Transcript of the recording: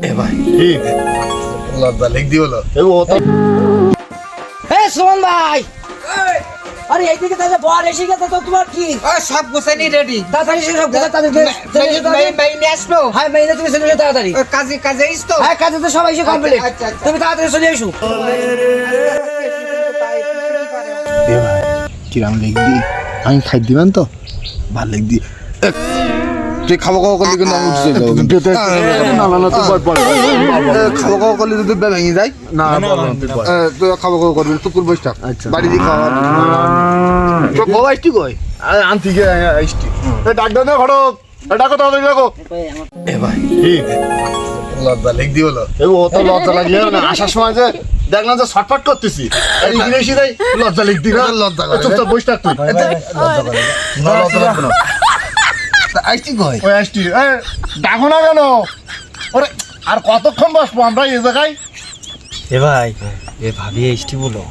এ ভাই লজ্জা লিখ দি হলো সুমন ভাই, আরে এইদিকে তাহলে বর এসে গেছে তো তোমার কি? সব গোছানি রেডি। তাড়াতাড়ি সে সব কথা তাদের নিয়ে আসবো। হ্যাঁ মেয়ে তুমি চলে যাও তাড়াতাড়ি। কাজে আইস তো? হ্যাঁ কাজে তো সবাই এসে কমপ্লিট, আচ্ছা, আচ্ছা। তুমি তাড়াতাড়ি চলে এসো। এ ভাই কিরাম লিখ দি আমি খাই দিবেন তো ভাল লিখ দি তুই খাবো খাবো করলি কিন্তু আমি উঠে যাবো না না না তুই খাবো খাবো করলি যদি ভেঙে যায় না তুই খাবো খাবো করবি তুকুর বসে থাক বাড়ি দিয়ে খাওয়া তো বউ আসছি কই আনতি গে আসছি ডাক দাও না ঘটক ডাকো তাড়াতাড়ি ডাকো এ ভাই লজ্জা লিখ দি হলো ও তো লজ্জা লাগিয়ে না আসার সময় যে দেখলাম যে শর্টকাট করতেছি আর এখানে এসে যাই লজ্জা লিখ দি না লজ্জা করে চুপচাপ বসে থাক তুই লজ্জা করে না লজ্জা লাগবে না আসছি কই ওই আসছি ডাকো না কেন ওরে আর কতক্ষণ বসবো আমরা এই জায়গায় এ ভাই এ ভাবি এসটি বলো